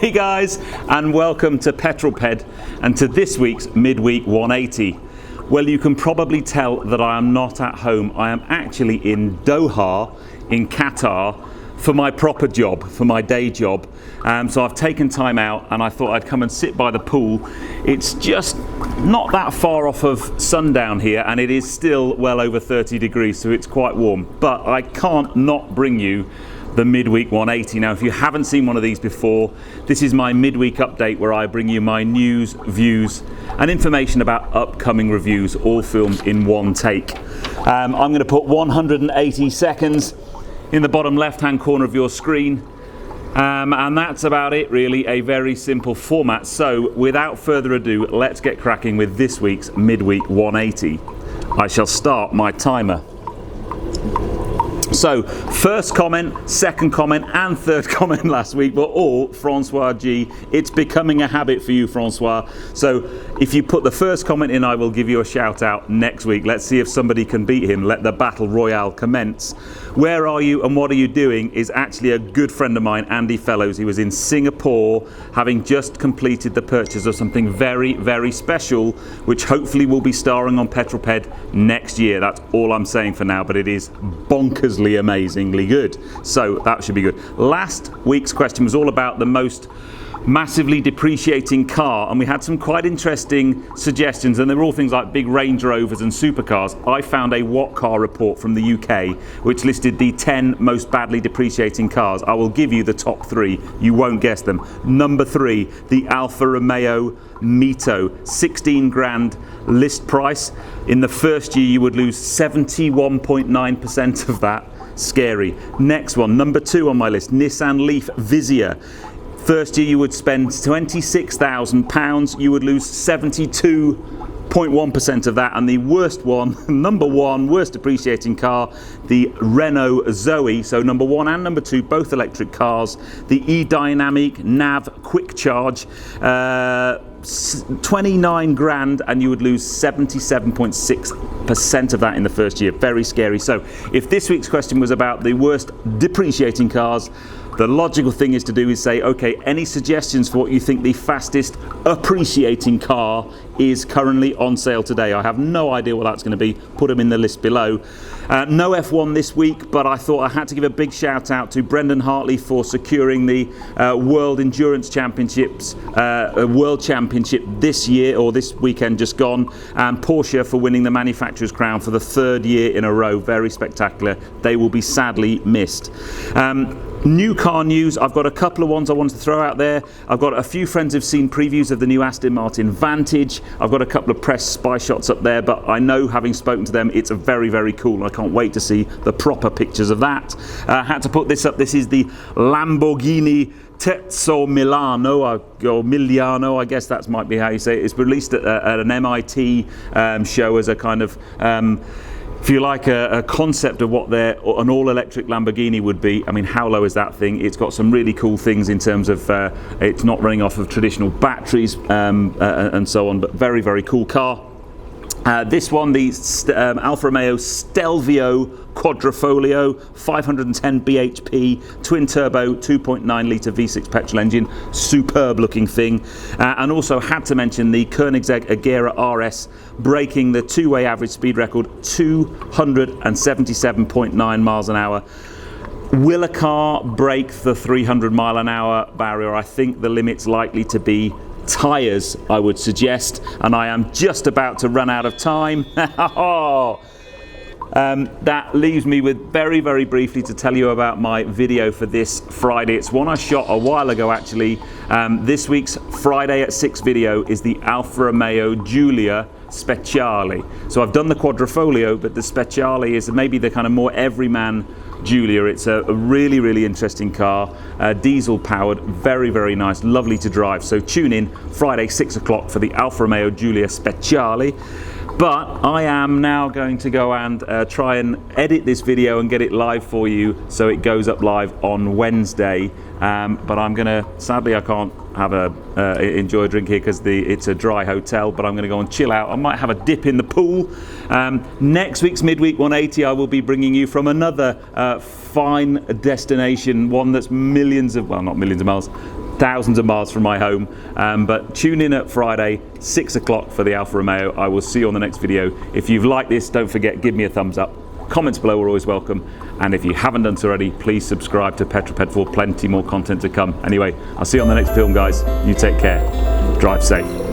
Hey guys, and welcome to Petrol and to this week's Midweek 180. Well, you can probably tell that I am not at home. I am actually in Doha, in Qatar, for my proper job, for my day job. So I've taken time out and I thought I'd come and sit by the pool. It's just not that far off of sundown here and it is still well over 30 degrees, so it's quite warm. But I can't not bring you the Midweek 180. Now, if you haven't seen one of these before, this is my midweek update where I bring you my news, views and information about upcoming reviews, all filmed in one take. I'm going to put 180 seconds in the bottom left hand corner of your screen, and that's about it really, a very simple format. So without further ado, let's get cracking with this week's Midweek 180. I shall start my timer. So, first comment, second comment and third comment last week were all Francois G. It's becoming a habit for you, Francois. So, if you put the first comment in, I will give you a shout out next week. Let's see if somebody can beat him. Let the battle royale commence. Where are you and what are you doing is actually a good friend of mine, Andy Fellows. He was in Singapore having just completed the purchase of something very, very special, which hopefully will be starring on Petrol next year. That's all I'm saying for now, but it is bonkersly amazingly good, so that should be good. Last week's question was all about the most massively depreciating car, and we had some quite interesting suggestions, and they were all things like big Range Rovers and supercars. I found a What Car report from the UK which listed the 10 most badly depreciating cars. I will give you the top 3, you won't guess them. Number 3, the Alfa Romeo Mito, 16 grand list price. In the first year you would lose 71.9% of that. Scary. Next one, number 2 on my list, Nissan Leaf Vizia. First year you would spend £26,000, you would lose 72.1% of that. And the worst one, number 1, worst depreciating car, the Renault Zoe. So number 1 and number 2, both electric cars. The e-Dynamic Nav Quick Charge, 29 grand, and you would lose 77.6% of that in the first year. Very scary. So if this week's question was about the worst depreciating cars, the logical thing is to do is say, okay, any suggestions for what you think the fastest appreciating car is currently on sale today? I have no idea what that's going to be. Put them in the list below. No F1 this week, but I thought I had to give a big shout out to Brendan Hartley for securing the World Endurance Championships, World Championship this year, or this weekend just gone, and Porsche for winning the manufacturer's crown for the 3rd year in a row. Very spectacular. They will be sadly missed. New car news, I've got a couple of ones I wanted to throw out there. I've got a few friends who've seen previews of the new Aston Martin Vantage. I've got a couple of press spy shots up there, but I know, having spoken to them, it's a very, very cool. I can't wait to see the proper pictures of that. Had to put this up. This is the Lamborghini Terzo Milano, or Miliano, I guess that might be how you say it. It's released at an MIT show as a kind of if you like, a concept of what an all-electric Lamborghini would be. I mean, how low is that thing? It's got some really cool things in terms of it's not running off of traditional batteries and so on, but very, very cool car. This one, the Alfa Romeo Stelvio Quadrifoglio, 510 bhp, twin turbo, 2.9 litre V6 petrol engine, superb looking thing. And also had to mention the Koenigsegg Agera RS, breaking the two-way average speed record, 277.9 miles an hour. Will a car break the 300 mile an hour barrier? I think the limit's likely to be tyres, I would suggest, and I am just about to run out of time. That leaves me with very, very briefly to tell you about my video for this Friday. It's one I shot a while ago actually. This week's Friday at 6 video is the Alfa Romeo Giulia Speciale. So I've done the Quadrifoglio, but the Speciale is maybe the kind of more everyman Giulia. It's a really, really interesting car, diesel powered, very, very nice, lovely to drive. So tune in Friday 6 o'clock for the Alfa Romeo Giulia Speciale. But I am now going to go and try and edit this video and get it live for you, so it goes up live on Wednesday. But I'm gonna, sadly I can't have enjoy a drink here because it's a dry hotel, but I'm gonna go and chill out. I might have a dip in the pool. Next week's Midweek 180 I will be bringing you from another fine destination, one that's not millions of miles, thousands of miles from my home. But tune in at Friday, 6 o'clock for the Alfa Romeo. I will see you on the next video. If you've liked this, don't forget, give me a thumbs up. Comments below are always welcome. And if you haven't done so already, please subscribe to Petrol for plenty more content to come. Anyway, I'll see you on the next film, guys. You take care. Drive safe.